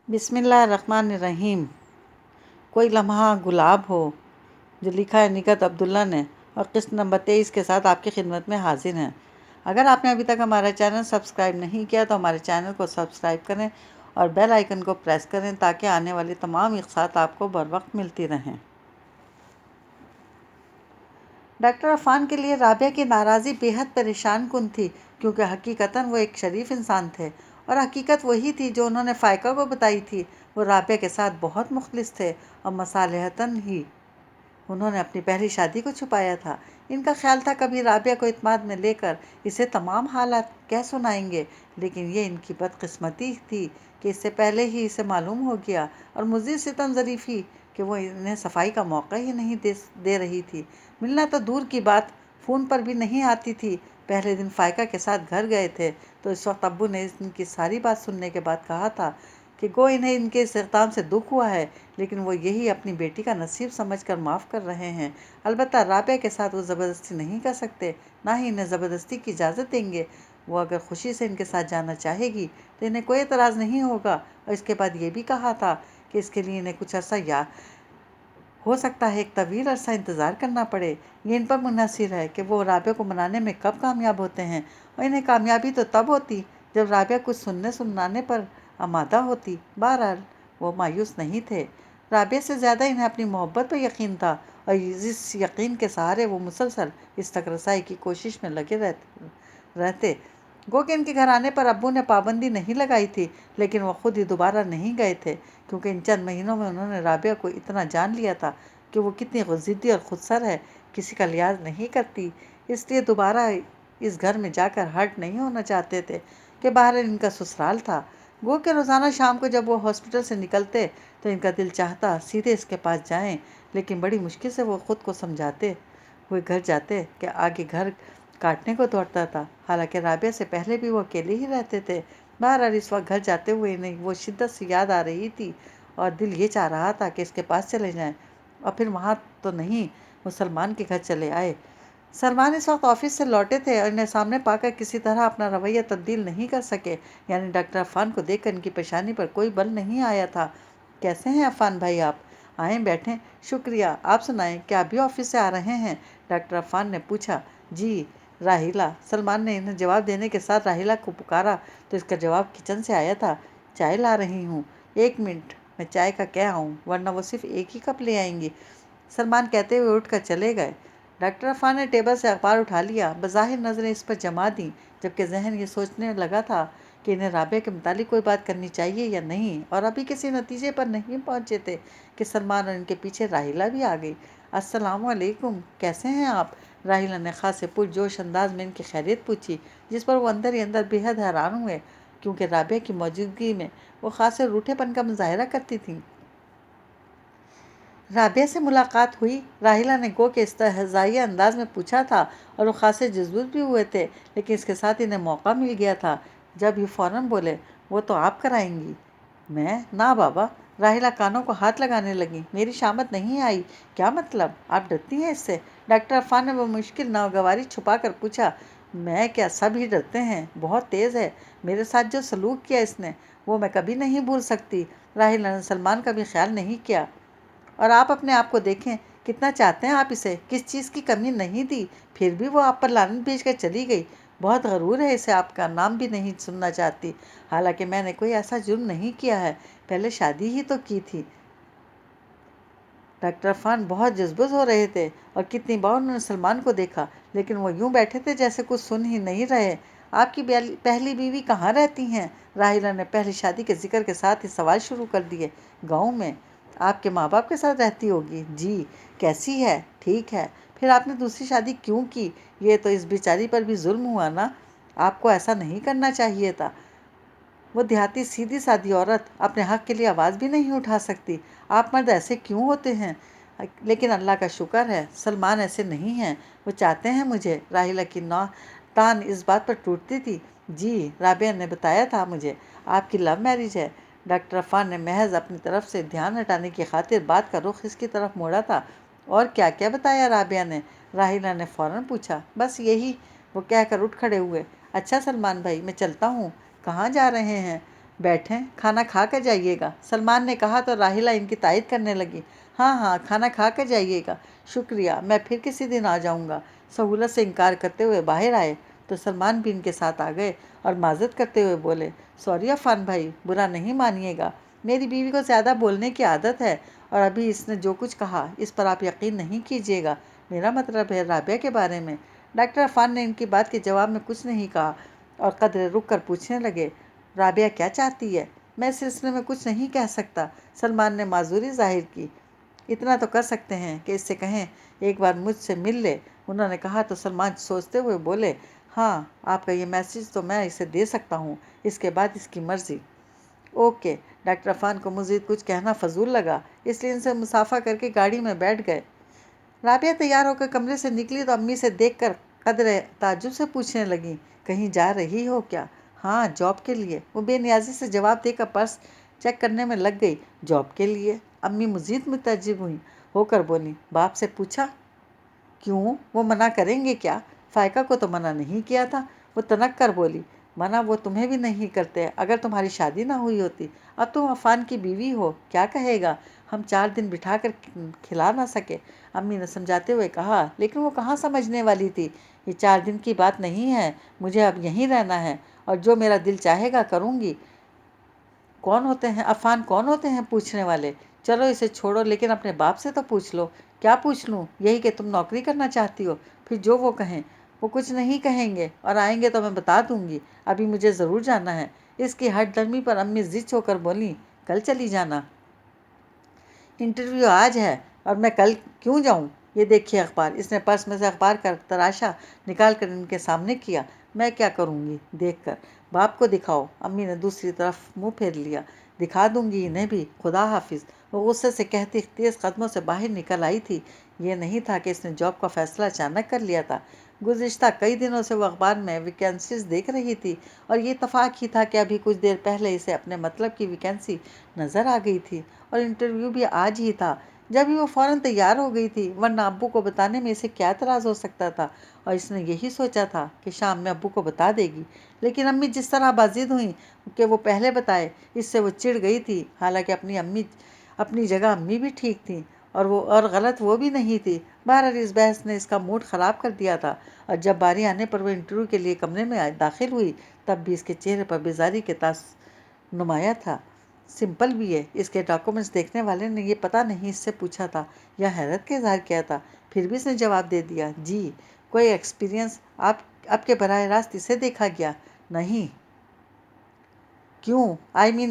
بسم اللہ الرحمن الرحیم۔ کوئی لمحہ گلاب ہو، جو لکھا ہے نگہت عبداللہ نے، اور قسط نمبر 23 کے ساتھ آپ کی خدمت میں حاضر ہیں۔ اگر آپ نے ابھی تک ہمارا چینل سبسکرائب نہیں کیا تو ہمارے چینل کو سبسکرائب کریں اور بیل آئیکن کو پریس کریں تاکہ آنے والی تمام اقساط آپ کو بر وقت ملتی رہیں۔ ڈاکٹر عفان کے لیے رابعہ کی ناراضی بے حد پریشان کن تھی، کیونکہ حقیقتاً وہ ایک شریف انسان تھے، اور حقیقت وہی تھی جو انہوں نے فائقہ کو بتائی تھی۔ وہ رابعہ کے ساتھ بہت مخلص تھے اور مصالحتاً ہی انہوں نے اپنی پہلی شادی کو چھپایا تھا۔ ان کا خیال تھا کبھی رابعہ کو اعتماد میں لے کر اسے تمام حالات کہہ سنائیں گے، لیکن یہ ان کی بدقسمتی تھی کہ اس سے پہلے ہی اسے معلوم ہو گیا، اور مزید ستم ظریفی کہ وہ انہیں صفائی کا موقع ہی نہیں دے رہی تھی۔ ملنا تو دور کی بات، فون پر بھی نہیں آتی تھی۔ پہلے دن فائقہ کے ساتھ گھر گئے تھے تو اس وقت ابو نے ان کی ساری بات سننے کے بعد کہا تھا کہ گو انہیں ان کے اس اقدام سے دکھ ہوا ہے، لیکن وہ یہی اپنی بیٹی کا نصیب سمجھ کر معاف کر رہے ہیں۔ البتہ رابعہ کے ساتھ وہ زبردستی نہیں کر سکتے، نہ ہی انہیں زبردستی کی اجازت دیں گے۔ وہ اگر خوشی سے ان کے ساتھ جانا چاہے گی تو انہیں کوئی اعتراض نہیں ہوگا، اور اس کے بعد یہ بھی کہا تھا کہ اس کے لیے انہیں کچھ عرصہ ہو سکتا ہے ایک طویل عرصہ انتظار کرنا پڑے۔ یہ ان پر منحصر ہے کہ وہ رابعہ کو منانے میں کب کامیاب ہوتے ہیں، اور انہیں کامیابی تو تب ہوتی جب رابعہ کچھ سنانے پر آمادہ ہوتی۔ بہرحال وہ مایوس نہیں تھے۔ رابعہ سے زیادہ انہیں اپنی محبت پر یقین تھا، اور اس یقین کے سہارے وہ مسلسل اس تک رسائی کی کوشش میں لگے رہتے۔ گو کہ ان کے گھر آنے پر ابو نے پابندی نہیں لگائی تھی، لیکن وہ خود ہی دوبارہ نہیں گئے تھے، کیونکہ ان چند مہینوں میں انہوں نے رابعہ کو اتنا جان لیا تھا کہ وہ کتنی ضدی اور خودسر ہے، کسی کا لحاظ نہیں کرتی۔ اس لیے دوبارہ اس گھر میں جا کر ہرٹ نہیں ہونا چاہتے تھے کہ باہر ان کا سسرال تھا۔ گو کہ روزانہ شام کو جب وہ ہاسپٹل سے نکلتے تو ان کا دل چاہتا سیدھے اس کے پاس جائیں، لیکن بڑی مشکل سے وہ خود کو سمجھاتے ہوئے گھر جاتے کہ آگے گھر کاٹنے کو دوڑتا تھا، حالانکہ رابعہ سے پہلے بھی وہ اکیلے ہی رہتے تھے۔ بہرحال اس وقت گھر جاتے ہوئے انہیں وہ شدت سے یاد آ رہی تھی، اور دل یہ چاہ رہا تھا کہ اس کے پاس چلے جائیں، اور پھر وہاں تو نہیں، وہ سلمان کے گھر چلے آئے۔ سلمان اس وقت آفس سے لوٹے تھے اور انہیں سامنے پا کر کسی طرح اپنا رویہ تبدیل نہیں کر سکے، یعنی ڈاکٹر عفان کو دیکھ کر ان کی پیشانی پر کوئی بل نہیں آیا تھا۔ کیسے ہیں عفان بھائی آپ؟ آئیں بیٹھیں۔ شکریہ، آپ سنائیں، کیا ابھی آفس سے آ رہے ہیں؟ ڈاکٹر عفان نے پوچھا۔ جی راحیلہ، سلمان نے انہیں جواب دینے کے ساتھ راحیلہ کو پکارا تو اس کا جواب کچن سے آیا تھا۔ چائے لا رہی ہوں، ایک منٹ میں چائے کا کہہ آؤں، ورنہ وہ صرف ایک ہی کپ لے آئیں گی، سلمان کہتے ہوئے اٹھ کر چلے گئے۔ ڈاکٹر عفان نے ٹیبل سے اخبار اٹھا لیا، بظاہر نظریں اس پر جما دیں، جبکہ ذہن یہ سوچنے لگا تھا کہ انہیں رابعہ کے متعلق کوئی بات کرنی چاہیے یا نہیں، اور ابھی کسی نتیجے پر نہیں پہنچے تھے کہ سلمان اور ان کے پیچھے راحیلہ بھی آ گئی۔ السلام علیکم، کیسے ہیں آپ؟ راحیلہ نے خاصے پرجوش انداز میں ان کی خیریت پوچھی، جس پر وہ اندر ہی اندر بے حد حیران ہوئے، کیونکہ رابعہ کی موجودگی میں وہ خاصے روٹھے پن کا مظاہرہ کرتی تھیں۔ رابعہ سے ملاقات ہوئی؟ راحیلہ نے گو کہ استہزائیہ انداز میں پوچھا تھا، اور وہ خاصے جذبوط بھی ہوئے تھے، لیکن اس کے ساتھ انہیں موقع مل گیا تھا جب یہ فوراً بولے، وہ تو آپ کرائیں گی۔ میں؟ نہ بابا، راحیلہ کانوں کو ہاتھ لگانے لگیں، میری شامت نہیں آئی۔ کیا مطلب؟ آپ ڈرتی ہیں اس سے؟ ڈاکٹر عفان نے وہ مشکل ناگواری چھپا کر پوچھا۔ میں کیا، سب ہی ڈرتے ہیں، بہت تیز ہے، میرے ساتھ جو سلوک کیا اس نے وہ میں کبھی نہیں بھول سکتی۔ راحیلہ نے سلمان کا بھی خیال نہیں کیا۔ اور آپ اپنے آپ کو دیکھیں، کتنا چاہتے ہیں آپ اسے، کس چیز کی کمی نہیں دی، پھر بھی وہ آپ پر لعنت بھیج کر چلی گئی۔ بہت غرور ہے اسے، آپ کا نام بھی نہیں سننا چاہتی، حالانکہ میں نے کوئی ایسا جرم نہیں کیا ہے، پہلے شادی ہی تو کی تھی۔ ڈاکٹر عفان بہت جذبوز ہو رہے تھے، اور کتنی بار انہوں نے سلمان کو دیکھا، لیکن وہ یوں بیٹھے تھے جیسے کچھ سن ہی نہیں رہے۔ آپ کی پہلی بیوی کہاں رہتی ہیں؟ راحیلہ نے پہلی شادی کے ذکر کے ساتھ ہی سوال شروع کر دیے۔ گاؤں میں۔ آپ کے ماں باپ کے ساتھ رہتی ہوگی؟ جی۔ کیسی ہے؟ ٹھیک ہے۔ پھر آپ نے دوسری شادی کیوں کی؟ یہ تو اس بیچاری پر بھی ظلم ہوا نا، آپ کو ایسا نہیں کرنا چاہیے تھا۔ وہ دیہاتی سیدھی سادی عورت اپنے حق کے لیے آواز بھی نہیں اٹھا سکتی، آپ مرد ایسے کیوں ہوتے ہیں؟ لیکن اللہ کا شکر ہے سلمان ایسے نہیں ہیں، وہ چاہتے ہیں مجھے۔ راحیلہ کی تان اس بات پر ٹوٹتی تھی۔ جی، رابعہ نے بتایا تھا مجھے، آپ کی لو میرج ہے۔ ڈاکٹر عفان نے محض اپنی طرف سے دھیان ہٹانے کی خاطر بات کا رخ اس کی طرف موڑا تھا۔ اور کیا کیا بتایا رابعہ نے؟ راحیلہ نے فوراً پوچھا۔ بس یہی، وہ کہہ کر اٹھ کھڑے ہوئے۔ اچھا سلمان بھائی، میں چلتا ہوں۔ کہاں جا رہے ہیں؟ بیٹھیں، کھانا کھا کر جائیے گا، سلمان نے کہا تو راحیلہ ان کی تائید کرنے لگی۔ ہاں ہاں، کھانا کھا کر جائیے گا، شکریہ، میں پھر کسی دن آ جاؤں گا۔ سہولت سے انکار کرتے ہوئے باہر آئے تو سلمان بھی ان کے ساتھ آ گئے اور معذرت کرتے ہوئے بولے، سوری عفان بھائی، برا نہیں مانیے گا، میری بیوی کو زیادہ بولنے کی عادت ہے، اور ابھی اس نے جو کچھ کہا اس پر آپ یقین نہیں کیجیے گا، میرا مطلب ہے رابعہ کے بارے میں۔ ڈاکٹر عفان نے ان کی بات کے جواب میں کچھ نہیں کہا اور قدرے رک کر پوچھنے لگے، رابعہ کیا چاہتی ہے؟ میں اس سلسلے میں کچھ نہیں کہہ سکتا، سلمان نے معذوری ظاہر کی۔ اتنا تو کر سکتے ہیں کہ اس سے کہیں ایک بار مجھ سے مل لے، انہوں نے کہا تو سلمان سوچتے ہوئے بولے، ہاں آپ کا یہ میسج تو میں اسے دے سکتا ہوں، اس کے بعد اس کی مرضی۔ اوکے۔ ڈاکٹر عفان کو مزید کچھ کہنا فضول لگا، اس لیے ان سے مصافحہ کر کے گاڑی میں بیٹھ گئے۔ رابعہ تیار ہو کر کمرے سے نکلی تو امی سے دیکھ کر قدرے تعجب سے پوچھنے لگی، کہیں جا رہی ہو کیا؟ ہاں، جاب کے لیے، وہ بے نیازی سے جواب دے کر پرس چیک کرنے میں لگ گئی۔ جاب کے لیے؟ امی مزید متعجب ہوئی ہو کر بولی، باپ سے پوچھا؟ کیوں، وہ منع کریں گے کیا؟ فائقہ کو تو منع نہیں کیا تھا، وہ تنک کر بولی، منع وہ تمہیں بھی نہیں کرتے اگر تمہاری شادی نہ ہوئی ہوتی، اب تم عفان کی بیوی ہو، کیا کہے گا؟ ہم 4 دن بٹھا کر کھلا نہ سکے، امی نے سمجھاتے ہوئے کہا، لیکن وہ کہاں سمجھنے والی تھی، یہ 4 دن کی بات نہیں ہے، مجھے اب یہیں رہنا ہے اور جو میرا دل چاہے گا کروں گی۔ کون ہوتے ہیں عفان، کون ہوتے ہیں پوچھنے والے؟ چلو اسے چھوڑو، لیکن اپنے باپ سے تو پوچھ لو۔ کیا پوچھ لوں؟ یہی کہ تم نوکری کرنا چاہتی ہو، پھر جو وہ کہیں۔ وہ کچھ نہیں کہیں گے اور آئیں گے تو میں بتا دوں گی، ابھی مجھے ضرور جانا ہے۔ اس کی ہٹ درمی پر امی ضد ہو کر بولیں، کل چلی جانا، انٹرویو آج ہے اور میں کل کیوں جاؤں؟ یہ دیکھیے اخبار، اس نے پرس میں سے اخبار کا تراشا نکال کر ان کے سامنے کیا۔ میں کیا کروں گی دیکھ کر؟ باپ کو دکھاؤ، امی نے دوسری طرف منہ پھیر لیا۔ دکھا دوں گی انہیں بھی، خدا حافظ، وہ غصے سے کہتی تیز قدموں سے باہر نکل آئی تھی۔ یہ نہیں تھا کہ اس نے جاب کا فیصلہ اچانک کر لیا تھا، گزشتہ کئی دنوں سے وہ اخبار میں ویکینسیز دیکھ رہی تھی اور یہ اتفاق ہی تھا کہ ابھی کچھ دیر پہلے اسے اپنے مطلب کی ویکینسی نظر آ گئی تھی اور انٹرویو بھی آج ہی تھا۔ جب ہی وہ فوراً تیار ہو گئی تھی، ورنہ ابو کو بتانے میں اسے کیا اعتراض ہو سکتا تھا، اور اس نے یہی سوچا تھا کہ شام میں ابو کو بتا دے گی، لیکن امی جس طرح بازید ہوئیں کہ وہ پہلے بتائے، اس سے وہ چڑ گئی تھی، حالانکہ اپنی جگہ امی بھی ٹھیک تھیں اور غلط وہ بھی نہیں تھی۔ بہرحال اس بحث نے اس کا موڈ خراب کر دیا تھا، اور جب باری آنے پر وہ انٹرویو کے لیے کمرے میں داخل ہوئی تب بھی اس کے چہرے پر بیزاری کے تاثر نمایاں تھا۔ سمپل بھی ہے، اس کے ڈاکومنٹس دیکھنے والے نے یہ پتہ نہیں اس سے پوچھا تھا یا حیرت کا اظہار کیا تھا، پھر بھی اس نے جواب دے دیا، جی۔ کوئی ایکسپیرینس؟ آپ کے براہ راست اسے دیکھا گیا؟ نہیں۔ کیوں؟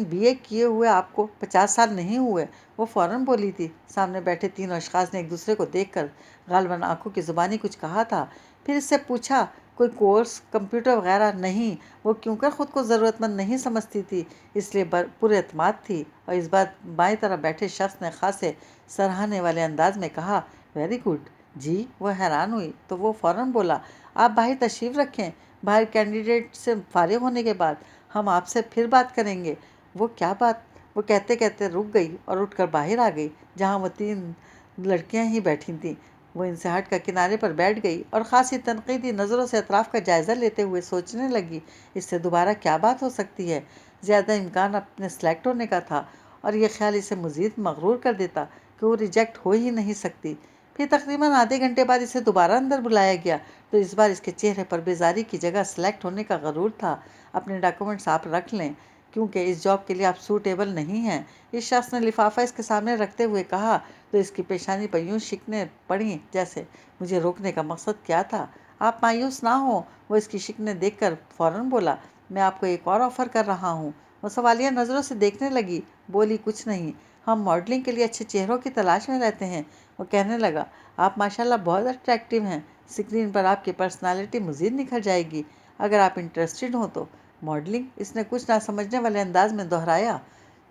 بی اے کیے ہوئے آپ کو 50 سال نہیں ہوئے؟ وہ فوراً بولی تھی۔ سامنے بیٹھے تینوں اشخاص نے ایک دوسرے کو دیکھ کر غالباً آنکھوں کی زبانی کچھ کہا تھا، پھر اس سے پوچھا، کوئی کورس، کمپیوٹر وغیرہ؟ نہیں۔ وہ کیوں کر خود کو ضرورت مند نہیں سمجھتی تھی، اس لیے پر اعتماد تھی، اور اس بات بائیں طرف بیٹھے شخص نے خاصے سراہنے والے انداز میں کہا، ویری گڈ۔ جی۔ وہ حیران ہوئی تو وہ فوراً بولا، آپ باہر تشریف رکھیں، باہر کینڈیڈیٹ سے فارغ ہونے کے بعد ہم آپ سے پھر بات کریں گے۔ وہ کیا بات؟ وہ کہتے کہتے رک گئی اور اٹھ کر باہر آ گئی، جہاں وہ 3 لڑکیاں ہی بیٹھی تھیں۔ وہ ان سے ہٹ کر کنارے پر بیٹھ گئی اور خاصی تنقیدی نظروں سے اطراف کا جائزہ لیتے ہوئے سوچنے لگی، اس سے دوبارہ کیا بات ہو سکتی ہے؟ زیادہ امکان اپنے سلیکٹ ہونے کا تھا، اور یہ خیال اسے مزید مغرور کر دیتا کہ وہ ریجیکٹ ہو ہی نہیں سکتی۔ پھر تقریباً آدھے گھنٹے بعد اسے دوبارہ اندر بلایا گیا تو اس بار اس کے چہرے پر بیزاری کی جگہ سلیکٹ ہونے کا غرور تھا۔ اپنے ڈاکومنٹس آپ رکھ لیں، کیونکہ اس جاب کے لیے آپ سوٹیبل نہیں ہیں، اس شخص نے لفافہ اس کے سامنے رکھتے ہوئے کہا تو اس کی پیشانی پر یوں شکنیں پڑیں جیسے مجھے روکنے کا مقصد کیا تھا۔ آپ مایوس نہ ہوں، وہ اس کی شکنیں دیکھ کر فوراً بولا، میں آپ کو ایک اور آفر کر رہا ہوں۔ وہ سوالیہ نظروں سے دیکھنے لگی، بولی، کچھ نہیں، ہم ماڈلنگ کے لیے اچھے چہروں کی تلاش میں رہتے ہیں۔ وہ کہنے لگا، آپ ماشاءاللہ بہت اٹریکٹیو ہیں، اسکرین پر آپ کی پرسنالٹی مزید نکھر جائے گی، اگر آپ انٹرسٹڈ ہوں تو۔ ماڈلنگ؟ اس نے کچھ نہ سمجھنے والے انداز میں دہرایا۔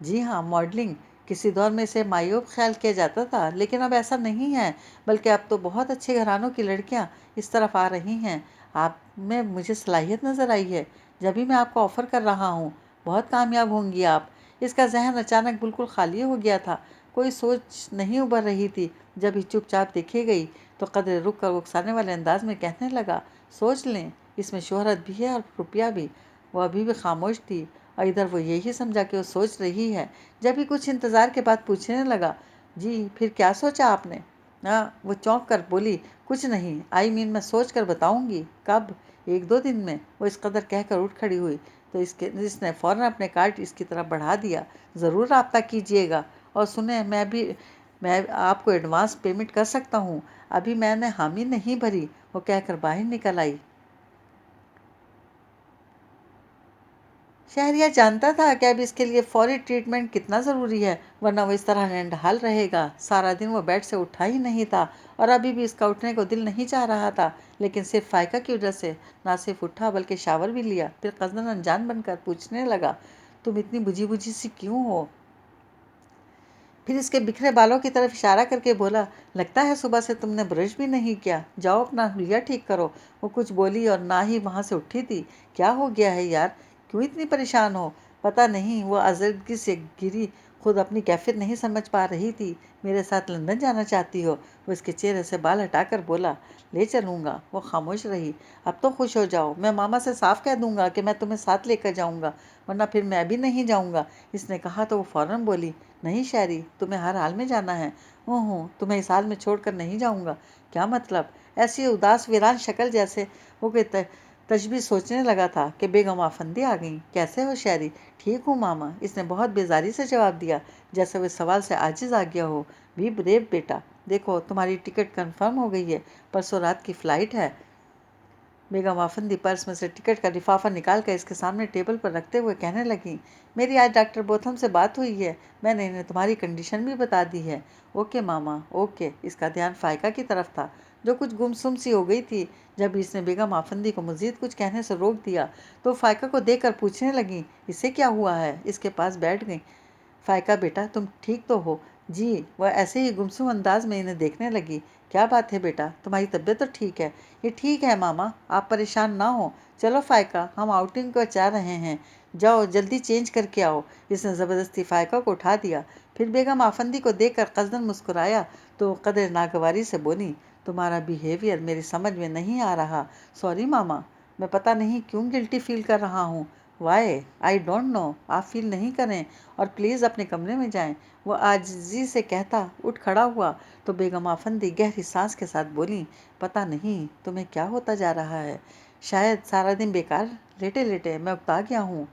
جی ہاں، ماڈلنگ۔ کسی دور میں اسے معیوب خیال کیا جاتا تھا، لیکن اب ایسا نہیں ہے، بلکہ اب تو بہت اچھے گھرانوں کی لڑکیاں اس طرف آ رہی ہیں۔ آپ میں مجھے صلاحیت نظر آئی ہے، جبھی میں آپ کو آفر کر رہا ہوں، بہت کامیاب ہوں گی آپ۔ اس کا ذہن اچانک بالکل خالی ہو گیا تھا، کوئی سوچ نہیں ابھر رہی تھی۔ جب ہی چپ چاپ دیکھی گئی تو قدرے رک کر اکسانے والے انداز میں کہنے لگا، سوچ لیں، اس میں شہرت بھی ہے اور روپیہ بھی۔ وہ ابھی بھی خاموش تھی اور ادھر وہ یہی سمجھا کہ وہ سوچ رہی ہے۔ جب ہی کچھ انتظار کے بعد پوچھنے لگا، جی پھر کیا سوچا آپ نے؟ ہاں، وہ چونک کر بولی، کچھ نہیں، میں سوچ کر بتاؤں گی۔ کب؟ 1-2 دن میں۔ وہ اس قدر کہہ کر اٹھ کھڑی ہوئی تو اس نے فوراً اپنے کارڈ اس کی طرف بڑھا دیا۔ ضرور رابطہ کیجیے گا، اور سنیں، میں آپ کو ایڈوانس پیمنٹ کر سکتا ہوں، ابھی میں نے حامی نہیں بھری، وہ کہہ کر باہر نکل آئی۔ شہریار جانتا تھا کہ اب اس کے لیے فوری ٹریٹمنٹ کتنا ضروری ہے، ورنہ وہ اس طرح ننڈھال رہے گا۔ سارا دن وہ بیڈ سے اٹھا ہی نہیں تھا، اور ابھی بھی اس کا اٹھنے کو دل نہیں چاہ رہا تھا، لیکن صرف فائقہ کی وجہ سے نہ صرف اٹھا بلکہ شاور بھی لیا۔ پھر قصداً انجان بن کر پوچھنے لگا، تم اتنی بجھی بجھی سی کیوں ہو؟ پھر اس کے بکھرے بالوں کی طرف اشارہ کر کے بولا، لگتا ہے صبح سے تم نے برش بھی نہیں کیا، جاؤ اپنا حلیہ ٹھیک کرو۔ وہ کچھ بولی اور نہ ہی وہاں سے اٹھی تھی۔ کیا ہو گیا ہے یار، کیوں اتنی پریشان ہو؟ پتہ نہیں، وہ آزردگی سے گری خود اپنی کیفیت نہیں سمجھ پا رہی تھی۔ میرے ساتھ لندن جانا چاہتی ہو؟ وہ اس کے چہرے سے بال ہٹا کر بولا، لے چلوں گا۔ وہ خاموش رہی۔ اب تو خوش ہو جاؤ، میں ماما سے صاف کہہ دوں گا کہ میں تمہیں ساتھ لے کر جاؤں گا، ورنہ پھر میں بھی نہیں جاؤں گا، اس نے کہا تو وہ فوراً بولی، نہیں شہری، تمہیں ہر حال میں جانا ہے۔ تمہیں اس حال میں چھوڑ کر نہیں جاؤں گا۔ کیا مطلب؟ ایسی اداس ویران شکل جیسے وہ کوئی تشبیہ سوچنے لگا تھا کہ بیگم آفندی آ گئیں۔ کیسے ہو شہری؟ ٹھیک ہوں ماما، اس نے بہت بیزاری سے جواب دیا، جیسے وہ سوال سے عاجز آ گیا ہو۔ بی بریو بیٹا، دیکھو تمہاری ٹکٹ کنفرم ہو گئی ہے، پرسوں رات کی فلائٹ ہے۔ بیگم آفندی پرس میں سے ٹکٹ کا لفافہ نکال کر اس کے سامنے ٹیبل پر رکھتے ہوئے کہنے لگیں، میری آج ڈاکٹر بوتھم سے بات ہوئی ہے، میں نے انہیں تمہاری کنڈیشن بھی بتا دی ہے۔ اوکے ماما، اوکے۔ اس کا دھیان فائقہ کی طرف تھا، جو کچھ گمسم سی ہو گئی تھی۔ جب اس نے بیگم آفندی کو مزید کچھ کہنے سے روک دیا تو فائقہ کو دیکھ کر پوچھنے لگیں، اسے کیا ہوا ہے؟ اس کے پاس بیٹھ گئیں۔ فائقہ بیٹا، تم ٹھیک تو ہو؟ جی۔ وہ ایسے ہی گمسم انداز میں انہیں دیکھنے لگی۔ کیا بات ہے بیٹا، تمہاری طبیعت تو ٹھیک ہے؟ یہ ٹھیک ہے ماما، آپ پریشان نہ ہو۔ چلو فائقہ، ہم آؤٹنگ کو چاہ رہے ہیں، جاؤ جلدی چینج کر کے آؤ۔ اس نے زبردستی فائقہ کو اٹھا دیا، پھر بیگم آفندی کو دیکھ کر قصداً مسکرایا تو قدر ناگواری سے بولی، تمہارا بیہیویئر میری سمجھ میں نہیں آ رہا۔ سوری ماما، میں پتہ نہیں کیوں گلٹی فیل کر رہا ہوں۔ وائی؟ I don't know. آپ فیل نہیں کریں، اور پلیز اپنے کمرے میں جائیں۔ وہ عاجزی سے کہتا اٹھ کھڑا ہوا تو بیگم آفندی گہری سانس کے ساتھ بولیں، پتہ نہیں تمہیں کیا ہوتا جا رہا ہے، شاید سارا دن بیکار لیٹے لیٹے میں اکتا گیا ہوں۔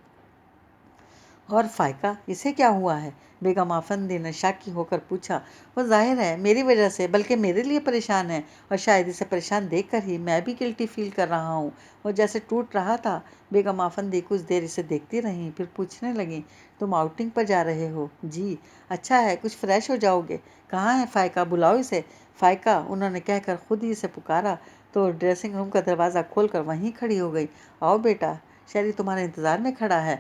اور فائقہ، اسے کیا ہوا ہے؟ بیگم آفندی نے شاکی ہو کر پوچھا۔ وہ ظاہر ہے میری وجہ سے بلکہ میرے لیے پریشان ہے، اور شاید اسے پریشان دیکھ کر ہی میں بھی گلٹی فیل کر رہا ہوں۔ وہ جیسے ٹوٹ رہا تھا۔ بیگم آفندی کچھ دیر اسے دیکھتی رہیں، پھر پوچھنے لگیں، تم آؤٹنگ پر جا رہے ہو؟ جی۔ اچھا ہے، کچھ فریش ہو جاؤ گے۔ کہاں ہے فائقہ؟ بلاؤ اسے۔ فائقہ، انہوں نے کہہ کر خود ہی اسے پکارا تو ڈریسنگ روم کا دروازہ کھول کر وہیں کھڑی ہو گئی۔ آؤ بیٹا، شہری تمہارے انتظار میں کھڑا ہے۔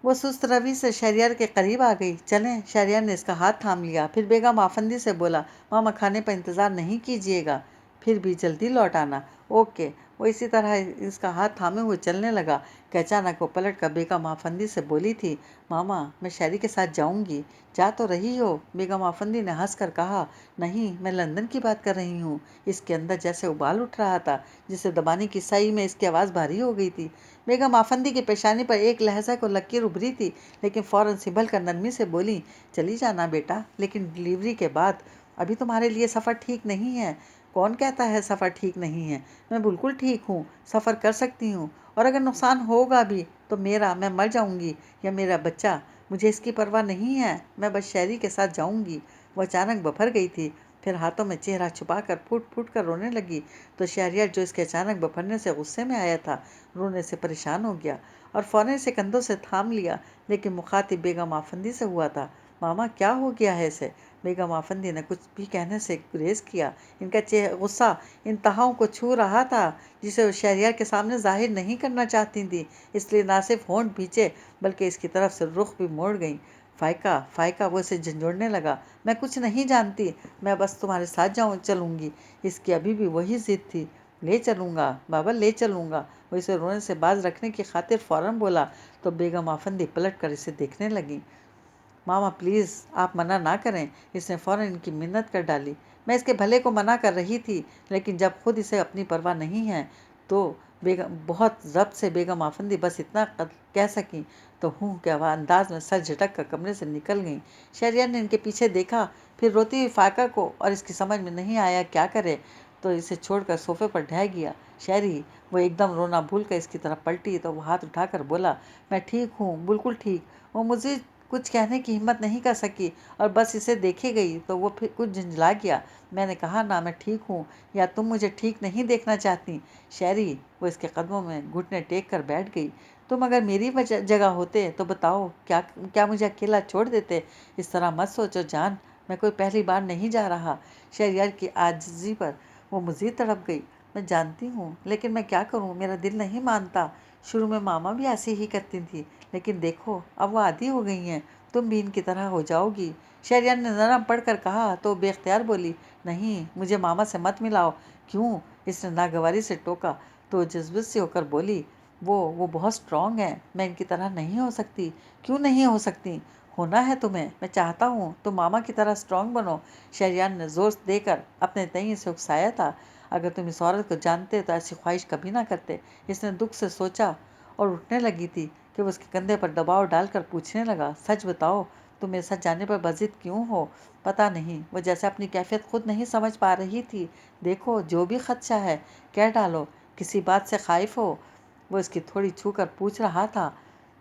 وہ سست روی سے شہریار کے قریب آ گئی۔ چلیں۔ شہریار نے اس کا ہاتھ تھام لیا، پھر بیگم آفندی سے بولا، ماما کھانے پر انتظار نہیں کیجیے گا، پھر بھی جلدی لوٹ آنا۔ اوکے۔ وہ اسی طرح اس کا ہاتھ تھامے ہوئے چلنے لگا کہ اچانک وہ پلٹ کر بیگم آفندی سے بولی تھی، ماما میں شہری کے ساتھ جاؤں گی۔ جا تو رہی ہو؟ بیگم آفندی نے ہنس کر کہا، نہیں، میں لندن کی بات کر رہی ہوں۔ اس کے اندر جیسے ابال اٹھ رہا تھا، جسے دبانے کی سعی میں اس کی آواز بھاری ہو گئی تھی۔ بیگم آفندی کی پیشانی پر ایک لہجہ کو لکیر ابھری تھی، لیکن فوراً سنبھل کر نرمی سے بولی، چلی جانا بیٹا، لیکن ڈلیوری کے بعد۔ ابھی تمہارے لیے سفر ٹھیک نہیں ہے۔ کون کہتا ہے سفر ٹھیک نہیں ہے؟ میں بالکل ٹھیک ہوں، سفر کر سکتی ہوں، اور اگر نقصان ہوگا بھی تو میں مر جاؤں گی یا میرا بچہ، مجھے اس کی پرواہ نہیں ہے، میں بس شہری کے ساتھ جاؤں گی۔ وہ اچانک بپھر گئی تھی، پھر ہاتھوں میں چہرہ چھپا کر پھوٹ پھوٹ کر رونے لگی تو شہریار، جو اس کے اچانک بپھرنے سے غصے میں آیا تھا، رونے سے پریشان ہو گیا اور فوراً اسے کندھوں سے تھام لیا، لیکن مخاطب بیگم آفندی سے ہوا تھا۔ ماما کیا ہو گیا ہے اسے؟ بیگم آفندی نے کچھ بھی کہنے سے گریز کیا۔ ان کا غصہ ان تہاؤں کو چھو رہا تھا جسے وہ شہریار کے سامنے ظاہر نہیں کرنا چاہتی تھیں، اس لیے نہ صرف ہونٹ بھینچے بلکہ اس کی طرف سے رخ بھی موڑ گئیں۔ فائقہ، فائقہ، وہ اسے جھنجھوڑنے لگا، میں کچھ نہیں جانتی، میں بس تمہارے ساتھ چلوں گی۔ اس کی ابھی بھی وہی ضد تھی، لے چلوں گا بابا، لے چلوں گا۔ وہ اسے رونے سے باز رکھنے کی خاطر فوراً بولا تو بیگم آفندی پلٹ کر اسے دیکھنے لگیں۔ ماما پلیز، آپ منع نہ کریں، اس نے فوراً ان کی منت کر ڈالی۔ میں اس کے بھلے کو منع کر رہی تھی، لیکن جب خود اسے اپنی پرواہ نہیں ہے تو بیگم بہت ضبط سے بیگم آفندی بس اتنا کہہ سکیں تو ہوں کیا وہ انداز میں سر جھٹک کر کمرے سے نکل گئیں۔ شہریار نے ان کے پیچھے دیکھا، پھر روتی ہوئی فائقہ کو، اور اس کی سمجھ میں نہیں آیا کیا کرے تو اسے چھوڑ کر صوفے پر ڈھہ گیا۔ شہری وہ ایک دم رونا بھول کر اس کی طرف پلٹی تو وہ ہاتھ اٹھا کر بولا، میں ٹھیک ہوں، بالکل ٹھیک۔ وہ مجھے کچھ کہنے کی ہمت نہیں کر سکی اور بس اسے دیکھے گئی تو وہ پھر کچھ جھنجھلا گیا۔ میں نے کہا نا میں ٹھیک ہوں، یا تم مجھے ٹھیک نہیں دیکھنا چاہتی؟ شہری وہ اس کے قدموں میں گھٹنے ٹیک کر بیٹھ گئی۔ تم اگر میری جگہ ہوتے تو بتاؤ کیا مجھے اکیلا چھوڑ دیتے؟ اس طرح مت سوچو جان، میں کوئی پہلی بار نہیں جا رہا۔ شہریار کی عاجزی پر وہ مزید تڑپ گئی۔ میں جانتی ہوں، لیکن میں کیا کروں، میرا دل نہیں مانتا۔ شروع میں ماما بھی ایسی ہی کرتی تھی، لیکن دیکھو اب وہ عادی ہو گئی ہیں، تم بھی ان کی طرح ہو جاؤ گی۔ شہریار نے نرم پڑھ کر کہا تو بے اختیار بولی، نہیں مجھے ماما سے مت ملاؤ۔ کیوں؟ اس نے ناگواری سے ٹوکا تو جذبت سے ہو کر بولی، وہ بہت اسٹرانگ ہیں، میں ان کی طرح نہیں ہو سکتی۔ کیوں نہیں ہو سکتی؟ ہونا ہے تمہیں، میں چاہتا ہوں تم ماما کی طرح اسٹرانگ بنو۔ شہریار نے زور دے کر اپنے تئیں سے اکسایا تھا، اگر تم اس عورت کو جانتے تو ایسی خواہش کبھی نہ کرتے۔ اس نے دکھ سے سوچا اور اٹھنے لگی تھی کہ وہ اس کے کندھے پر دباؤ ڈال کر پوچھنے لگا، سچ بتاؤ تم میرے ساتھ جانے پر بضد کیوں ہو؟ پتہ نہیں، وہ جیسے اپنی کیفیت خود نہیں سمجھ پا رہی تھی۔ دیکھو جو بھی خدشہ ہے کہہ ڈالو، کسی بات سے خائف ہو؟ وہ اس کی تھوڑی چھو کر پوچھ رہا تھا۔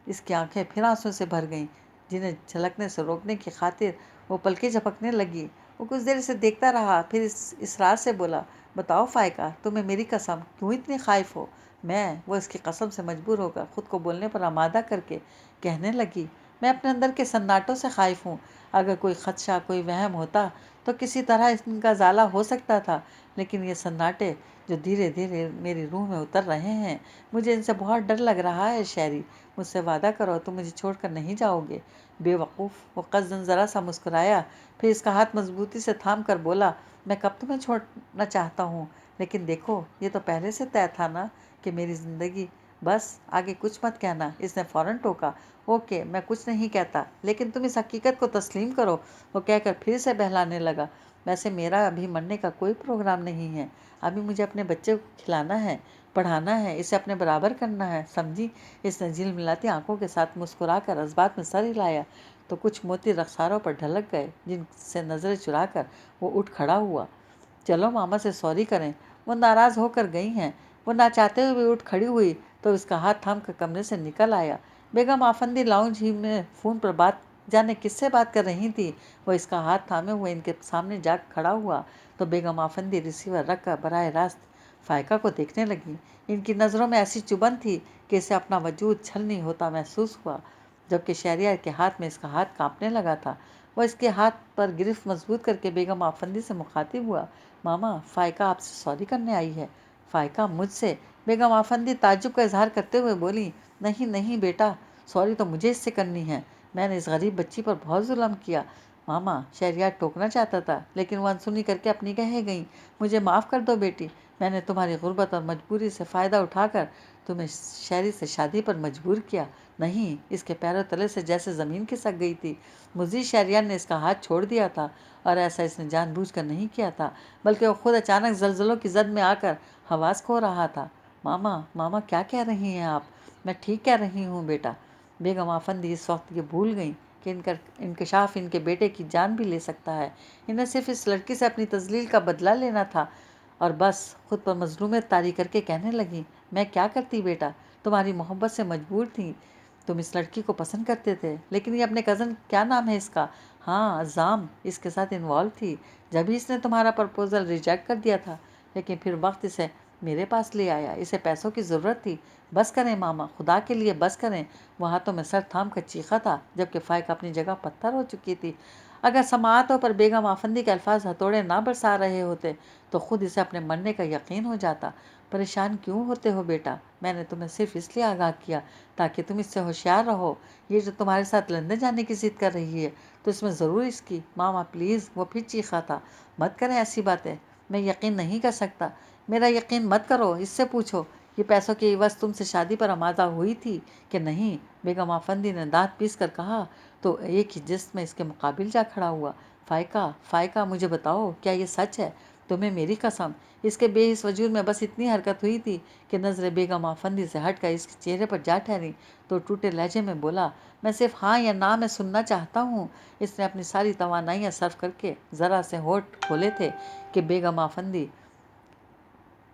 اس کی آنکھیں پھر آنسوں سے بھر گئیں، جنہیں چھلکنے سے روکنے کی خاطر وہ پلکیں جھپکنے لگی۔ وہ کچھ دیر اسے دیکھتا رہا، پھر اصرار سے بولا، بتاؤ فائقہ، تمہیں میری قسم کیوں اتنی خائف ہو؟ وہ اس کی قسم سے مجبور ہو کر خود کو بولنے پر آمادہ کر کے کہنے لگی، میں اپنے اندر کے سناٹوں سے خائف ہوں۔ اگر کوئی خدشہ، کوئی وہم ہوتا تو کسی طرح ان کا ازالہ ہو سکتا تھا، لیکن یہ سناٹے جو دھیرے دھیرے میری روح میں اتر رہے ہیں، مجھے ان سے بہت ڈر لگ رہا ہے۔ شہری مجھ سے وعدہ کرو تم مجھے چھوڑ کر نہیں جاؤ گے۔ بے وقوف وہ قصداً ذرا سا مسکرایا، پھر اس کا ہاتھ مضبوطی سے تھام کر بولا، میں کب تمہیں چھوڑنا چاہتا ہوں، لیکن دیکھو یہ تو پہلے سے طے تھا نا کہ میری زندگی، بس آگے کچھ مت کہنا۔ اس نے فوراً ٹوکا، اوکے میں کچھ نہیں کہتا، لیکن تم اس حقیقت کو تسلیم کرو۔ وہ کہہ کر پھر سے بہلانے لگا، ویسے میرا ابھی مرنے کا کوئی پروگرام نہیں ہے، ابھی مجھے اپنے بچے کو کھلانا ہے، پڑھانا ہے، اسے اپنے برابر کرنا ہے، سمجھی؟ اس نے جھل ملاتی آنکھوں کے ساتھ مسکرا کر اسبات میں سر ہلایا تو کچھ موتی رخساروں پر ڈھلک گئے، جن سے نظریں چرا کر وہ اٹھ کھڑا ہوا۔ چلو ماما سے سوری کریں، وہ ناراض ہو کر گئی ہیں۔ وہ نہ چاہتے ہوئے بھی اٹھ کھڑی ہوئی تو اس کا ہاتھ تھام کر کمرے سے نکل آیا۔ بیگم آفندی لاؤنج ہی میں فون پر جانے کس سے بات کر رہی تھی۔ وہ اس کا ہاتھ تھامے ہوئے ان کے سامنے جا کھڑا ہوا تو بیگم آفندی ریسیور رکھ کر براہ راست فائقہ کو دیکھنے لگی۔ ان کی نظروں میں ایسی چبھن تھی کہ اسے اپنا وجود چھلنی ہوتا محسوس ہوا، جبکہ شہریار کے ہاتھ میں اس کا ہاتھ کانپنے لگا تھا۔ وہ اس کے ہاتھ پر گرفت مضبوط کر کے بیگم آفندی سے مخاطب ہوا، ماما فائقہ آپ سے سوری کرنے آئی ہے۔ فائقہ مجھ سے؟ بیگم آفندی تعجب کا اظہار کرتے ہوئے بولی، نہیں نہیں بیٹا، سوری تو مجھے اس سے کرنی ہے، میں نے اس غریب بچی پر بہت ظلم کیا۔ ماما شہریار ٹوکنا چاہتا تھا، لیکن وہ انسنی کر کے اپنی کہہ گئیں، مجھے معاف کر دو بیٹی، میں نے تمہاری غربت اور مجبوری سے فائدہ اٹھا کر تمہیں شہری سے شادی پر مجبور کیا۔ نہیں، اس کے پیروں تلے سے جیسے زمین کھسک گئی تھی۔ مزید شہریار نے اس کا ہاتھ چھوڑ دیا تھا، اور ایسا اس نے جان بوجھ کر نہیں کیا تھا، بلکہ وہ خود اچانک زلزلوں کی زد میں آ کر حواس کھو رہا تھا۔ ماما کیا کہہ رہی ہیں آپ؟ میں ٹھیک کہہ رہی ہوں بیٹا۔ بیگم آفندی اس وقت یہ بھول گئیں کہ ان کا انکشاف ان کے بیٹے کی جان بھی لے سکتا ہے۔ انہیں صرف اس لڑکی سے اپنی تذلیل کا بدلہ لینا تھا، اور بس خود پر مظلومیت طاری کر کے کہنے لگیں، میں کیا کرتی بیٹا، تمہاری محبت سے مجبور تھی، تم اس لڑکی کو پسند کرتے تھے، لیکن یہ اپنے کزن، کیا نام ہے اس کا، ہاں عزام، اس کے ساتھ انوالو تھی، جبھی اس نے تمہارا پرپوزل ریجیکٹ کر دیا تھا، لیکن پھر وقت اسے میرے پاس لے آیا، اسے پیسوں کی ضرورت تھی۔ بس کریں ماما، خدا کے لیے بس کریں۔ وہ ہاتھوں میں سر تھام کر چیخا تھا، جبکہ فائقہ اپنی جگہ پتھر ہو چکی تھی۔ اگر سماعتوں پر بیگم آفندی کے الفاظ ہتھوڑے نہ برسا رہے ہوتے تو خود اسے اپنے مرنے کا یقین ہو جاتا۔ پریشان کیوں ہوتے ہو بیٹا، میں نے تمہیں صرف اس لیے آگاہ کیا تاکہ تم اس سے ہوشیار رہو۔ یہ جو تمہارے ساتھ لندن جانے کی ضد کر رہی ہے تو اس میں ضرور اس کی، ماما پلیز، وہ پھر چیخا تھا، مت کریں ایسی باتیں، میں یقین نہیں کر سکتا۔ میرا یقین مت کرو، اس سے پوچھو، یہ پیسوں کی عوض تم سے شادی پر آمادہ ہوئی تھی کہ نہیں؟ بیگم آفندی نے دانت پیس کر کہا تو ایک ہی جسم میں اس کے مقابل جا کھڑا ہوا، فائقہ مجھے بتاؤ، کیا یہ سچ ہے؟ تمہیں میری قسم۔ اس کے بے حس وجود میں بس اتنی حرکت ہوئی تھی کہ نظر بیگم آفندی سے ہٹ کر اس کے چہرے پر جا ٹھہری تو ٹوٹے لہجے میں بولا، میں صرف ہاں یا نہ میں سننا چاہتا ہوں۔ اس نے اپنی ساری توانائیاں صرف کر کے ذرا سے ہونٹ کھولے تھے کہ بیگم آفندی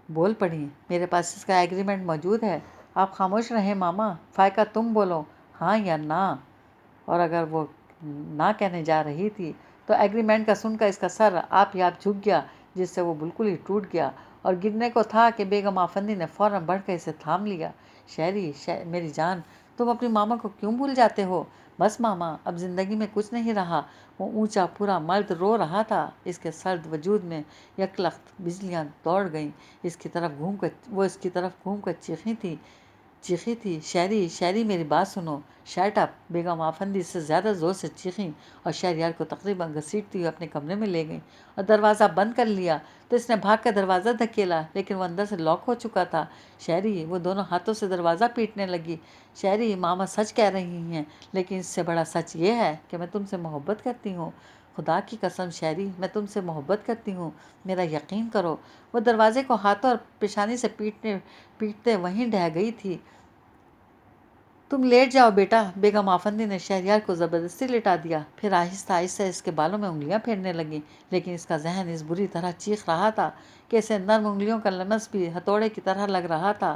بول پڑی، میرے پاس اس کا ایگریمنٹ موجود ہے، آپ خاموش رہیں ماما۔ فائقہ تم بولو ہاں یا نہ۔ اور اگر وہ نہ کہنے جا رہی تھی تو ایگریمنٹ کا سن کر اس کا سر آپ ہی آپ جھک گیا، جس سے وہ بالکل ہی ٹوٹ گیا اور گرنے کو تھا کہ بیگم آفندی نے فوراً بڑھ کر اسے تھام لیا۔ شہری میری جان، تم اپنی ماما کو کیوں بھول جاتے ہو؟ بس ماما، اب زندگی میں کچھ نہیں رہا۔ وہ اونچا پورا مرد رو رہا تھا، اس کے سرد وجود میں یکلخت بجلیاں دوڑ گئیں۔ وہ اس کی طرف گھوم کر چیخی تھی، شہری میری بات سنو، شٹ اپ۔ بیگم آفندی سے زیادہ زور سے چیخیں اور شہریار کو تقریباً گھسیٹتی ہوئی اپنے کمرے میں لے گئیں اور دروازہ بند کر لیا تو اس نے بھاگ کر دروازہ دھکیلا، لیکن وہ اندر سے لاک ہو چکا تھا۔ شہری وہ دونوں ہاتھوں سے دروازہ پیٹنے لگی۔ شہری، ماما سچ کہہ رہی ہیں، لیکن اس سے بڑا سچ یہ ہے کہ میں تم سے محبت کرتی ہوں۔ خدا کی قسم شہری، میں تم سے محبت کرتی ہوں، میرا یقین کرو۔ وہ دروازے کو ہاتھوں اور پیشانی سے پیٹتے وہیں ڈہ گئی تھی۔ تم لیٹ جاؤ بیٹا۔ بیگم آفندی نے شہریار کو زبردستی لٹا دیا، پھر آہستہ آہستہ اس کے بالوں میں انگلیاں پھیرنے لگیں، لیکن اس کا ذہن اس بری طرح چیخ رہا تھا کہ اسے نرم انگلیوں کا لمس بھی ہتھوڑے کی طرح لگ رہا تھا۔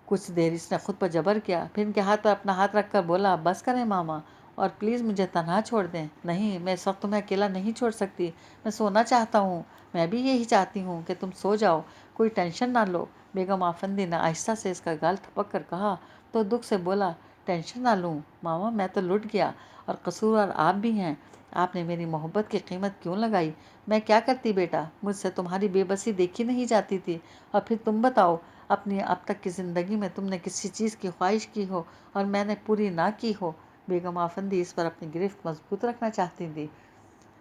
کچھ دیر اس نے خود پر جبر کیا، پھر ان کے ہاتھ پر اپنا ہاتھ رکھ کر بولا، بس کریں ماما، اور پلیز مجھے تنہا چھوڑ دیں۔ نہیں، میں اس وقت تمہیں اکیلا نہیں چھوڑ سکتی، میں سونا چاہتا ہوں۔ میں بھی یہی چاہتی ہوں کہ تم سو جاؤ، کوئی ٹینشن نہ لو۔ بیگم آفندی نے آہستہ سے اس کا گال تھپک کر کہا تو دکھ سے بولا، ٹینشن نہ لوں ماما، میں تو لٹ گیا، اور قصوروار آپ بھی ہیں۔ آپ نے میری محبت کی قیمت کیوں لگائی؟ میں کیا کرتی بیٹا؟ مجھ سے تمہاری بے بسی دیکھی نہیں جاتی تھی۔ اور پھر تم بتاؤ، اپنی اب تک کی زندگی میں تم نے کسی چیز کی خواہش کی ہو اور میں نے پوری نہ کی ہو؟ بیگم آفندی اس پر اپنی گرفت مضبوط رکھنا چاہتی تھی۔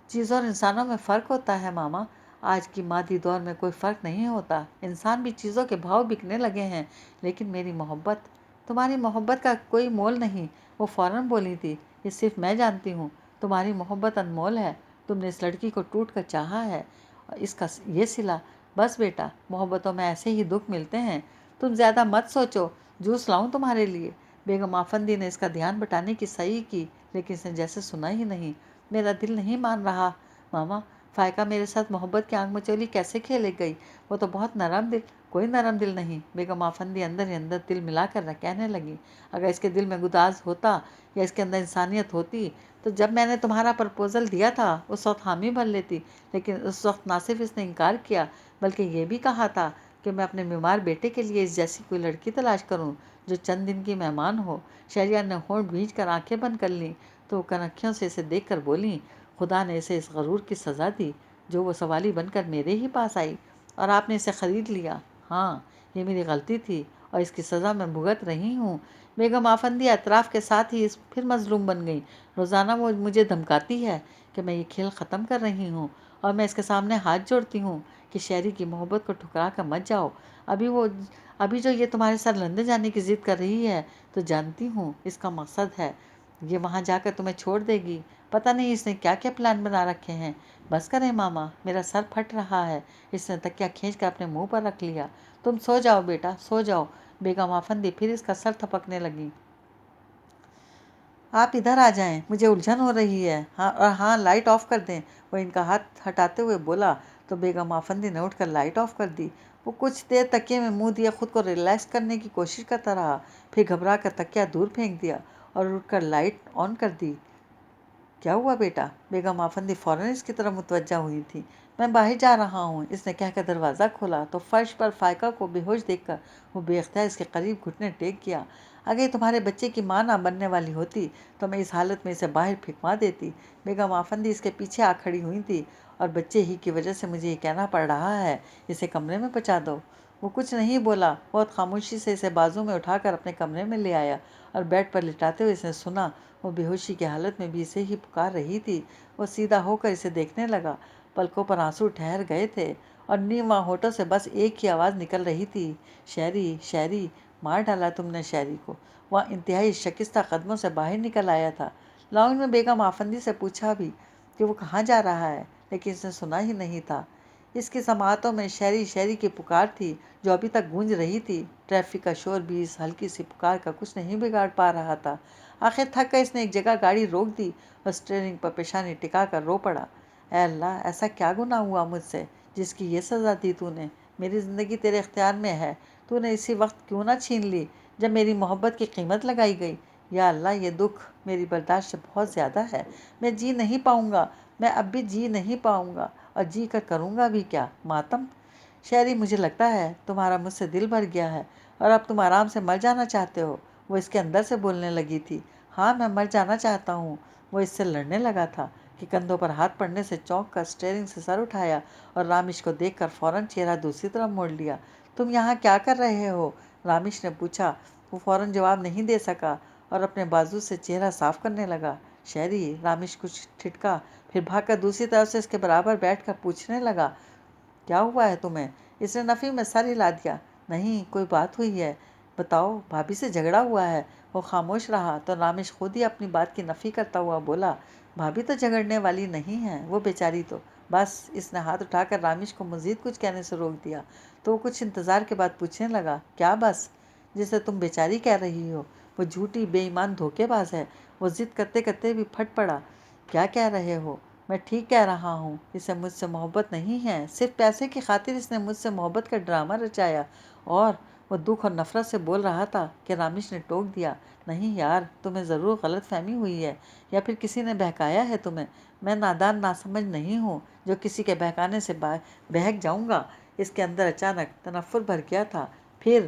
چیزوں اور انسانوں میں فرق ہوتا ہے ماما۔ آج کی مادی دور میں کوئی فرق نہیں ہوتا، انسان بھی چیزوں کے بھاؤ بکنے لگے ہیں، لیکن میری محبت، تمہاری محبت کا کوئی مول نہیں۔ وہ فوراً بولی تھی، یہ صرف میں جانتی ہوں، تمہاری محبت انمول ہے۔ تم نے اس لڑکی کو ٹوٹ کر چاہا ہے، اور اس کا یہ صلہ۔ بس بیٹا، محبتوں میں ایسے ہی دکھ ملتے ہیں۔ تم زیادہ مت سوچو، جوس لاؤں تمہارے لیے؟ بیگم آفندی نے اس کا دھیان بٹانے کی صحیح کی، لیکن اس نے جیسے سنا ہی نہیں۔ میرا دل نہیں مان رہا ماما، فائقہ میرے ساتھ محبت کی آنکھ مچولی کیسے کھیلے گئی؟ وہ تو بہت نرم دل۔ کوئی نرم دل نہیں، بیگم آفندی اندر ہی اندر دل ملا کر کہنے لگی۔ اگر اس کے دل میں گداز ہوتا یا اس کے اندر انسانیت ہوتی تو جب میں نے تمہارا پرپوزل دیا تھا اس وقت حامی بھر لیتی، لیکن اس وقت نہ صرف اس نے انکار کیا بلکہ یہ بھی کہا تھا کہ میں اپنے بیمار بیٹے کے لیے اس جیسی کوئی لڑکی تلاش کروں جو چند دن کی مہمان ہو۔ شہریار نے ہونٹ بھینچ کر آنکھیں بند کر لیں تو وہ کنکھیوں سے اسے دیکھ کر بولیں، خدا نے اسے اس غرور کی سزا دی جو وہ سوالی بن کر میرے ہی پاس آئی اور آپ نے اسے خرید لیا۔ ہاں، یہ میری غلطی تھی اور اس کی سزا میں بھگت رہی ہوں۔ بیگم آفندی اطراف کے ساتھ ہی پھر مظلوم بن گئی۔ روزانہ وہ مجھے دھمکاتی ہے کہ میں یہ کھیل ختم کر رہی ہوں، اور میں اس کے سامنے ہاتھ جوڑتی ہوں کہ شہری کی محبت کو ٹھکرا کر مت جاؤ۔ ابھی جو یہ تمہارے ساتھ لندن جانے کی ضد کر رہی ہے تو جانتی ہوں اس کا مقصد ہے، یہ وہاں جا کر تمہیں چھوڑ دے گی۔ پتہ نہیں اس نے کیا کیا پلان بنا رکھے ہیں۔ بس کریں ماما، میرا سر پھٹ رہا ہے۔ اس نے تکیہ کھینچ کر اپنے منہ پر رکھ لیا۔ تم سو جاؤ بیٹا، سو جاؤ۔ بیگم آفندی پھر اس کا سر تھپکنے لگی۔ آپ ادھر آ جائیں، مجھے الجھن ہو رہی ہے، اور ہاں، لائٹ آف کر دیں۔ وہ ان کا ہاتھ ہٹاتے ہوئے بولا تو بیگم آفندی نے اٹھ کر لائٹ آف کر دی۔ وہ کچھ دیر تکیے میں منہ دیے خود کو ریلیکس کرنے کی کوشش کرتا رہا، پھر گھبرا کر تکیہ دور پھینک دیا اور اٹھ کر لائٹ آن کر دی۔ کیا ہوا بیٹا؟ بیگم آفندی فوراً اس کی طرف متوجہ ہوئی تھی۔ میں باہر جا رہا ہوں، اس نے کہہ کر دروازہ کھولا تو فرش پر فائقہ کو بے ہوش دیکھ کر وہ بے اختیار اس کے قریب گھٹنے ٹیک گیا۔ اگر یہ تمہارے بچے کی ماں نہ بننے والی ہوتی تو میں اس حالت میں اسے باہر پھینکوا دیتی۔ بیگم آفندی اس کے پیچھے آ کھڑی ہوئی تھی، اور بچے ہی کی وجہ سے مجھے یہ کہنا پڑ رہا ہے، اسے کمرے میں پہنچا دو۔ وہ کچھ نہیں بولا، بہت خاموشی سے اسے بازو میں اٹھا کر اپنے کمرے میں لے آیا، اور بیڈ پر لٹاتے ہوئے اس نے سنا وہ بے ہوشی کی حالت میں بھی اسے ہی پکار رہی تھی۔ وہ سیدھا ہو کر اسے دیکھنے لگا، پلکوں پر آنسو ٹھہر گئے تھے اور نیواں ہونٹوں سے بس ایک ہی آواز نکل رہی تھی، شہری، شہری، مار ڈالا تم نے شہری کو۔ وہ انتہائی شکستہ قدموں سے باہر نکل آیا تھا۔ لاؤنج میں بیگم آفندی سے پوچھا بھی کہ وہ کہاں جا رہا ہے، لیکن اس نے سنا ہی نہیں تھا۔ اس کی سماعتوں میں شہری شہری کی پکار تھی جو ابھی تک گونج رہی تھی۔ ٹریفک کا شور بھی اس ہلکی سی پکار کا کچھ نہیں بگاڑ پا رہا تھا۔ آخر تھک کر اس نے ایک جگہ گاڑی روک دی اور اسٹیئرنگ پر پیشانی ٹکا کر رو پڑا۔ اے اللہ، ایسا کیا گناہ ہوا مجھ سے جس کی یہ سزا دی تو نے؟ میری زندگی تیرے اختیار میں ہے، تو نے اسی وقت کیوں نہ چھین لی جب میری محبت کی قیمت لگائی گئی؟ یا اللہ، یہ دکھ میری برداشت سے بہت زیادہ ہے۔ میں جی نہیں پاؤں گا، میں اب بھی جی نہیں پاؤں گا، اور جی کر کروں گا بھی کیا؟ ماتم! شہری، مجھے لگتا ہے تمہارا مجھ سے دل بھر گیا ہے اور اب تم آرام سے مر جانا چاہتے ہو۔ وہ اس کے اندر سے بولنے لگی تھی۔ ہاں، میں مر جانا چاہتا ہوں۔ وہ اس سے لڑنے لگا تھا کہ کندھوں پر ہاتھ پڑنے سے چونک کر اسٹیئرنگ سے سر اٹھایا اور رامیش کو دیکھ کر فوراً چہرہ دوسری طرف موڑ لیا۔ تم یہاں کیا کر رہے ہو؟ رامیش نے پوچھا۔ وہ فوراً جواب نہیں دے سکا اور اپنے بازو سے چہرہ صاف کرنے لگا۔ شہری! رامیش کچھ ٹھٹکا، پھر بھاگ کر دوسری طرف سے اس کے برابر بیٹھ کر پوچھنے لگا، کیا ہوا ہے تمہیں؟ اس نے نفی میں سر ہلا دیا۔ نہیں، کوئی بات ہوئی ہے، بتاؤ، بھابھی سے جھگڑا ہوا ہے۔ وہ خاموش رہا تو رامیش خود ہی اپنی بات کی نفی کرتا ہوا بولا، بھابھی تو جھگڑنے والی نہیں ہے، وہ بیچاری تو بس۔ اس نے ہاتھ اٹھا کر رامیش کو مزید کچھ کہنے سے روک دیا تو وہ کچھ انتظار کے بعد پوچھنے لگا، کیا بس؟ جسے تم بیچاری کہہ رہی ہو وہ جھوٹی بے ایمان دھوکے باز ہے۔ وہ ضد کرتے کرتے بھی پھٹ پڑا، کیا کہہ رہے ہو؟ میں ٹھیک کہہ رہا ہوں، اسے مجھ سے محبت نہیں ہے، صرف پیسے کی خاطر اس نے مجھ سے محبت کا ڈرامہ رچایا۔ اور وہ دکھ اور نفرت سے بول رہا تھا کہ رامیش نے ٹوک دیا، نہیں یار، تمہیں ضرور غلط فہمی ہوئی ہے یا پھر کسی نے بہکایا ہے تمہیں۔ میں نادان ناسمجھ نہیں ہوں جو کسی کے بہکانے سے بہک جاؤں گا۔ اس کے اندر اچانک تنفر بھر گیا تھا۔ پھر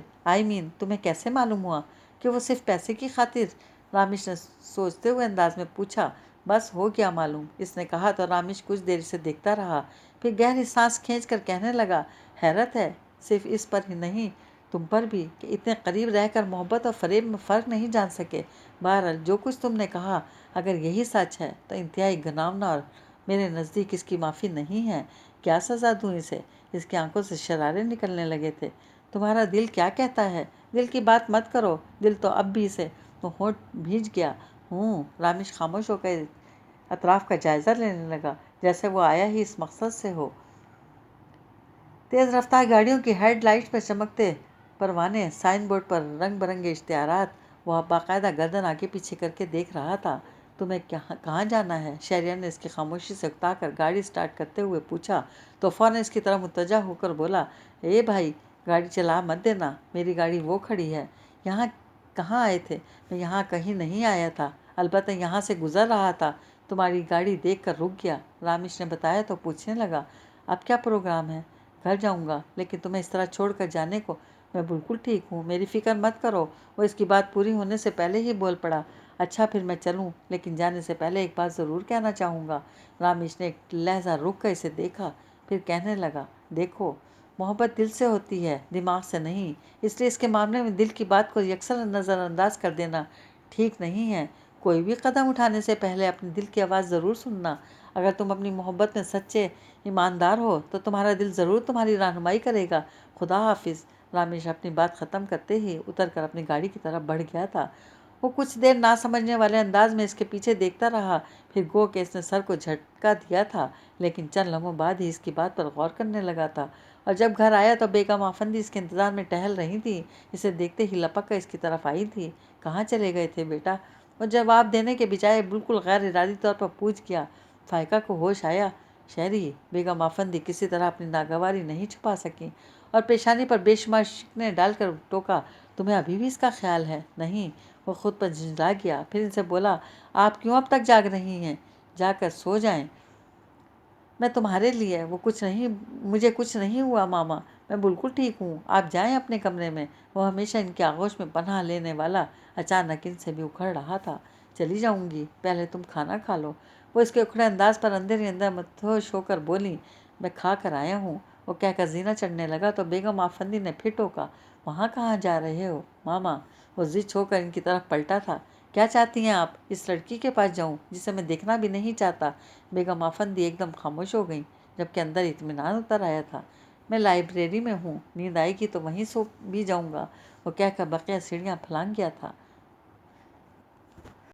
تمہیں کیسے معلوم ہوا کہ وہ صرف پیسے کی خاطر؟ رامیش نے سوچتے ہوئے انداز میں پوچھا۔ بس ہو گیا معلوم، اس نے کہا تو رامیش کچھ دیر سے دیکھتا رہا، پھر گہری سانس کھینچ کر کہنے لگا، حیرت ہے صرف اس پر ہی نہیں، تم پر بھی، کہ اتنے قریب رہ کر محبت اور فریب میں فرق نہیں جان سکے۔ بہرحال جو کچھ تم نے کہا اگر یہی سچ ہے تو انتہائی گھناؤنا اور میرے نزدیک اس کی معافی نہیں ہے۔ کیا سزا دوں اسے؟ اس کی آنکھوں سے شرارے نکلنے لگے تھے۔ تمہارا دل کیا کہتا ہے؟ دل کی بات مت کرو، دل تو اب بھی سے تو ہونٹ بھیج گیا ہوں۔ رامیش خاموش ہو کر اطراف کا جائزہ لینے لگا جیسے وہ آیا ہی اس مقصد سے ہو۔ تیز رفتار گاڑیوں کی ہیڈ لائٹ پر چمکتے پروانے، سائن بورڈ پر رنگ برنگے اشتہارات، وہ باقاعدہ گردن آگے پیچھے کر کے دیکھ رہا تھا۔ تمہیں کہاں جانا ہے؟ شہریار نے اس کی خاموشی سے اکتا کر گاڑی سٹارٹ کرتے ہوئے پوچھا تو فوراً اس کی طرف متوجہ ہو کر بولا، اے بھائی، گاڑی چلا مت دینا، میری گاڑی وہ کھڑی ہے۔ یہاں کہاں آئے تھے؟ میں یہاں کہیں نہیں آیا تھا، البتہ یہاں سے گزر رہا تھا، تمہاری گاڑی دیکھ کر رک گیا۔ رامیش نے بتایا تو پوچھنے لگا، اب کیا پروگرام ہے؟ گھر جاؤں گا، لیکن تمہیں اس طرح چھوڑ کر جانے کو میں بالکل ٹھیک ہوں، میری فکر مت کرو۔ وہ اس کی بات پوری ہونے سے پہلے ہی بول پڑا، اچھا پھر میں چلوں، لیکن جانے سے پہلے ایک بات ضرور کہنا چاہوں گا۔ رامیش نے ایک لہجہ رک کر اسے دیکھا، پھر کہنے لگا، دیکھو، محبت دل سے ہوتی ہے، دماغ سے نہیں، اس لیے اس کے معاملے میں دل کی بات کو یکسر نظر انداز کر دینا ٹھیک نہیں ہے۔ کوئی بھی قدم اٹھانے سے پہلے اپنے دل کی آواز ضرور سننا۔ اگر تم اپنی محبت میں سچے ایماندار ہو تو تمہارا دل ضرور تمہاری رہنمائی کرے گا۔ خدا حافظ۔ رامیش اپنی بات ختم کرتے ہی اتر کر اپنی گاڑی کی طرف بڑھ گیا تھا۔ وہ کچھ دیر نہ سمجھنے والے انداز میں اس کے پیچھے دیکھتا رہا، پھر گو کہ اس نے سر کو جھٹکا دیا تھا، لیکن چند لمحوں بعد ہی اس کی بات پر غور کرنے لگا تھا۔ اور جب گھر آیا تو بیگم آفندی اس کے انتظار میں ٹہل رہی تھی، اسے دیکھتے ہی لپک کر اس کی طرف آئی تھی۔ کہاں چلے گئے تھے بیٹا؟ وہ جواب دینے کے بجائے بالکل غیر ارادی طور پر پوچھ گیا۔ فائقہ کو ہوش آیا۔ شہری! بیگم آفندی کسی طرح اپنی ناگواری نہیں چھپا سکیں اور پیشانی پر بے شمار شکنیں ڈال کر ٹوکا، تمہیں ابھی بھی اس کا خیال ہے؟ نہیں۔ وہ خود پر جھنجلا گیا، پھر ان سے بولا، آپ کیوں اب تک جاگ رہی ہیں؟ جا کر سو جائیں۔ میں تمہارے لیے مجھے کچھ نہیں ہوا ماما، میں بالکل ٹھیک ہوں، آپ جائیں اپنے کمرے میں۔ وہ ہمیشہ ان کی آغوش میں پناہ لینے والا اچانک ان سے بھی اکھڑ رہا تھا۔ چلی جاؤں گی، پہلے تم کھانا کھا لو۔ وہ اس کے اکھڑے انداز پر اندر ہی اندر مدہوش ہو کر بولی، میں کھا کر آیا ہوں۔ وہ کہہ کر زینہ چڑھنے لگا تو بیگم آفندی نے پھر ٹوکا، وہاں کہاں جا رہے ہو ماما؟ وہ ضد ہو کر ان کی طرف پلٹا تھا، کیا چاہتی ہیں آپ؟ اس لڑکی کے پاس جاؤں جسے میں دیکھنا بھی نہیں چاہتا؟ بیگم آفندی ایک دم خاموش ہو گئیں، جبکہ اندر اطمینان اتر آیا تھا۔ میں لائبریری میں ہوں، نیند آئے گی تو وہیں سو بھی جاؤں گا، وہ کہہ کر بقیہ سیڑھیاں پھلانگ گیا تھا۔